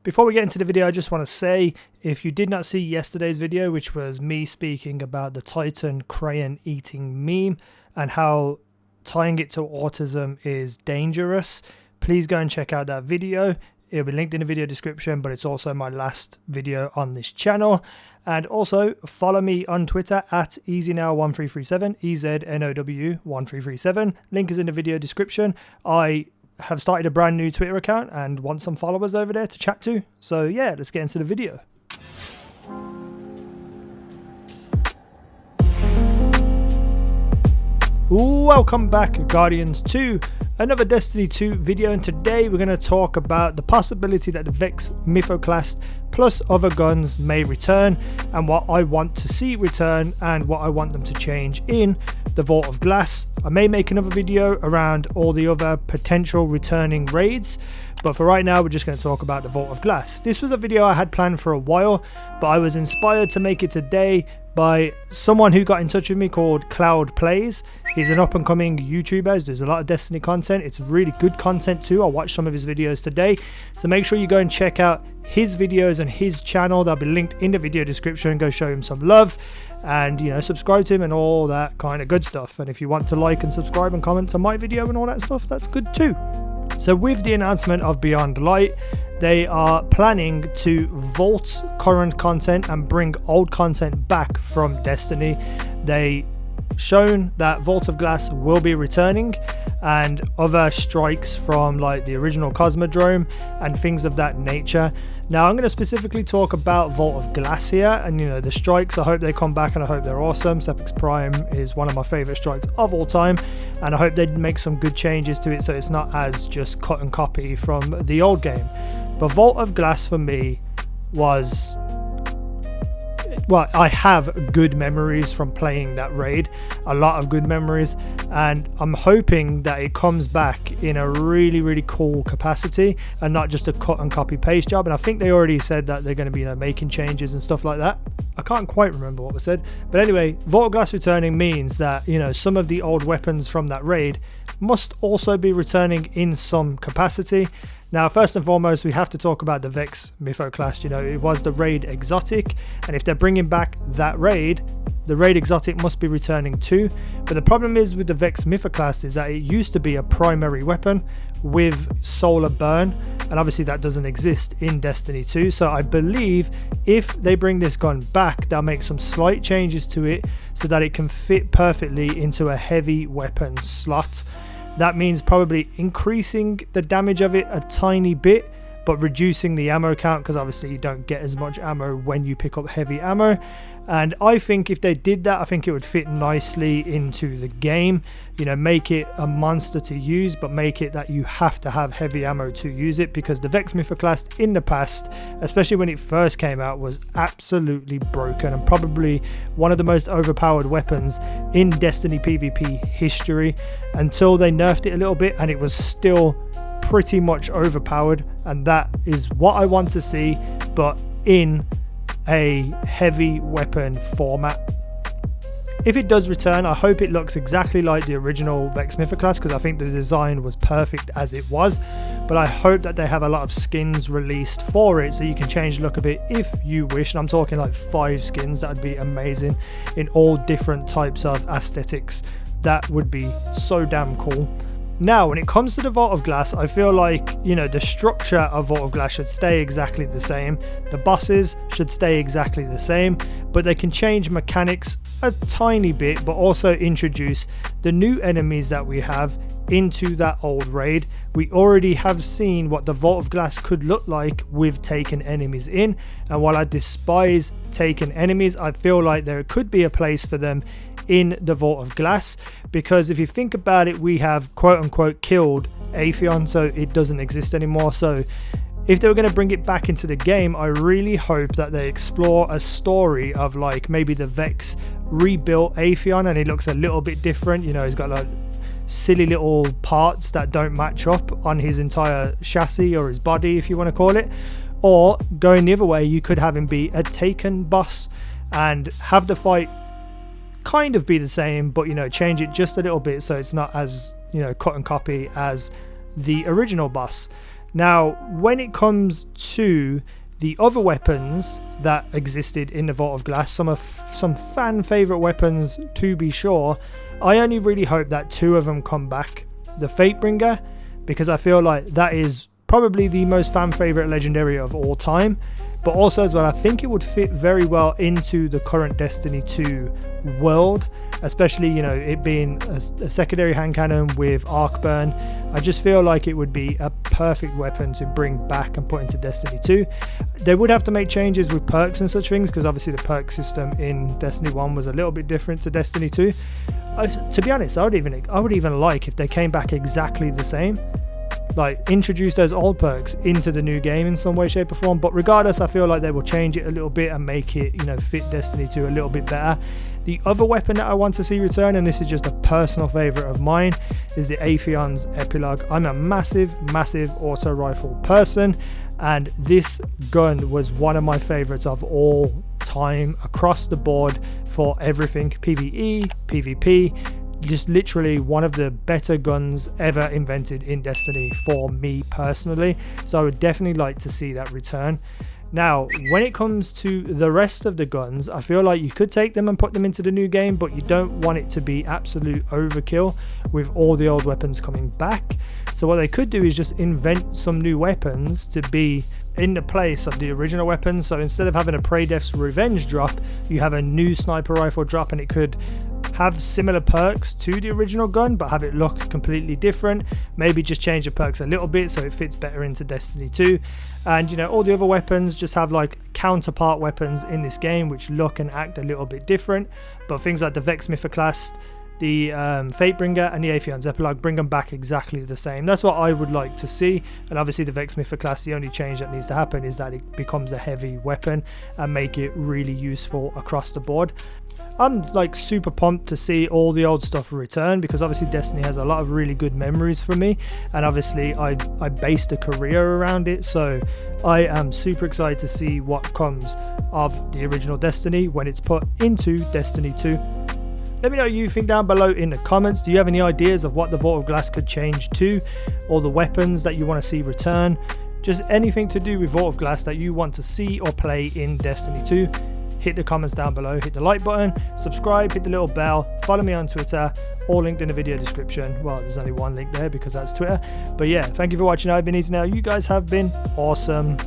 Before we get into the video, I just want to say, if you did not see yesterday's video, which was me speaking about the Titan crayon eating meme and how tying it to autism is dangerous, please go and check out that video. It'll be linked in the video description, but it's also my last video on this channel. And also follow me on Twitter at easynow1337, EZNOW1337. Link is in the video description. I have started a brand new Twitter account and want some followers over there to chat to. So yeah, let's get into the video. Welcome back, Guardians, to another Destiny 2 video, and today we're going to talk about the possibility that the VEX Mythoclast plus other guns may return, and what I want to see return and what I want them to change in the Vault of Glass. I may make another video around all the other potential returning raids, but for right now we're just going to talk about the Vault of Glass. This was a video I had planned for a while, but I was inspired to make it today by someone who got in touch with me called Cloud Plays. He's an up-and-coming YouTuber. There's a lot of Destiny content. It's really good content too. I watched some of his videos today, so make sure you go and check out his videos and his channel. They'll be linked in the video description. Go show him some love and, you know, subscribe to him and all that kind of good stuff. And if you want to like and subscribe and comment on my video and all that stuff, that's good too. So with the announcement of Beyond Light, they are planning to vault current content and bring old content back from Destiny. They shown that Vault of Glass will be returning, and other strikes from like the original Cosmodrome and things of that nature. Now I'm going to specifically talk about Vault of Glass here, and you know, the strikes, I hope they come back and I hope they're awesome. Sepix Prime is one of my favorite strikes of all time, and I hope they make some good changes to it so it's not as just cut and copy from the old game. But Vault of Glass for me was, well, I have good memories from playing that raid, a lot of good memories, and I'm hoping that it comes back in a really cool capacity and not just a cut and copy paste job. And I think they already said that they're going to be, you know, making changes and stuff like that. I can't quite remember what was said, but anyway, Vault of Glass returning means that, you know, some of the old weapons from that raid must also be returning in some capacity. Now, first and foremost, we have to talk about the VEX Mythoclast. You know, it was the raid exotic, and if they're bringing back that raid, the raid exotic must be returning too. But the problem is with the VEX Mythoclast is that it used to be a primary weapon with solar burn, and obviously that doesn't exist in Destiny 2. So I believe if they bring this gun back, they'll make some slight changes to it so that it can fit perfectly into a heavy weapon slot. That means probably increasing the damage of it a tiny bit, but reducing the ammo count, because obviously you don't get as much ammo when you pick up heavy ammo. And I think if they did that, I think it would fit nicely into the game. You know, make it a monster to use, but make it that you have to have heavy ammo to use it, because the VEX Mythoclast in the past, especially when it first came out, was absolutely broken and probably one of the most overpowered weapons in Destiny PvP history, until they nerfed it a little bit and it was still pretty much overpowered. And that is what I want to see, but in a heavy weapon format. If it does return, I hope it looks exactly like the original VEX Mythoclast, because I think the design was perfect as it was. But I hope that they have a lot of skins released for it, so you can change the look of it if you wish. And I'm talking like 5 skins. That would be amazing, in all different types of aesthetics. That would be so damn cool. Now, when it comes to the Vault of Glass, I feel like, you know, the structure of Vault of Glass should stay exactly the same. The bosses should stay exactly the same, but they can change mechanics a tiny bit, but also introduce the new enemies that we have into that old raid. We already have seen what the Vault of Glass could look like with taken enemies in, and while I despise taken enemies, I feel like there could be a place for them in the Vault of Glass, because if you think about it, we have quote unquote killed Atheon, so it doesn't exist anymore. So if they were going to bring it back into the game, I really hope that they explore a story of like maybe the VEX rebuilt Atheon and he looks a little bit different. You know, he's got like silly little parts that don't match up on his entire chassis or his body, if you want to call it. Or going the other way, you could have him be a taken boss and have the fight kind of be the same, but, you know, change it just a little bit so it's not as, you know, cut and copy as the original boss. Now, when it comes to the other weapons that existed in the Vault of Glass, some fan favorite weapons to be sure, I only really hope that 2 of them come back. The fatebringer, because I feel like that is probably the most fan favorite legendary of all time, but also as well I think it would fit very well into the current Destiny 2 world, especially, you know, it being a secondary hand cannon with arc burn. I just feel like it would be a perfect weapon to bring back and put into Destiny 2. They would have to make changes with perks and such things, because obviously the perk system in Destiny 1 was a little bit different to Destiny 2. To be honest, I would even like if they came back exactly the same, like introduce those old perks into the new game in some way, shape or form. But regardless, I feel like they will change it a little bit and make it, you know, fit Destiny 2 a little bit better. The other weapon that I want to see return, and this is just a personal favorite of mine, is the Atheon's Epilogue. I'm a massive auto rifle person, and this gun was one of my favorites of all time across the board for everything, PvE, PvP. Just literally one of the better guns ever invented in Destiny for me personally, so I would definitely like to see that return. Now, when it comes to the rest of the guns, I feel like you could take them and put them into the new game, but you don't want it to be absolute overkill with all the old weapons coming back. So what they could do is just invent some new weapons to be in the place of the original weapons. So instead of having a Praedeath's Revenge drop, you have a new sniper rifle drop, and it could have similar perks to the original gun but have it look completely different. Maybe just change the perks a little bit so it fits better into Destiny 2, and, you know, all the other weapons just have like counterpart weapons in this game which look and act a little bit different. But things like the VEX Mythoclast, the fatebringer and the Atheon's Epilogue, bring them back exactly the same. That's what I would like to see. And obviously the VEX Mythoclast, the only change that needs to happen is that it becomes a heavy weapon and make it really useful across the board. I'm like super pumped to see all the old stuff return, because obviously Destiny has a lot of really good memories for me, and obviously I based a career around it, so I am super excited to see what comes of the original Destiny when it's put into Destiny 2. Let me know what you think down below in the comments. Do you have any ideas of what the Vault of Glass could change to, or the weapons that you want to see return? Just anything to do with Vault of Glass that you want to see or play in Destiny 2. Hit the comments down below, hit the like button, subscribe, hit the little bell, follow me on Twitter, all linked in the video description. Well, there's only one link there because that's Twitter. But yeah, thank you for watching. I've been easynow. You guys have been awesome.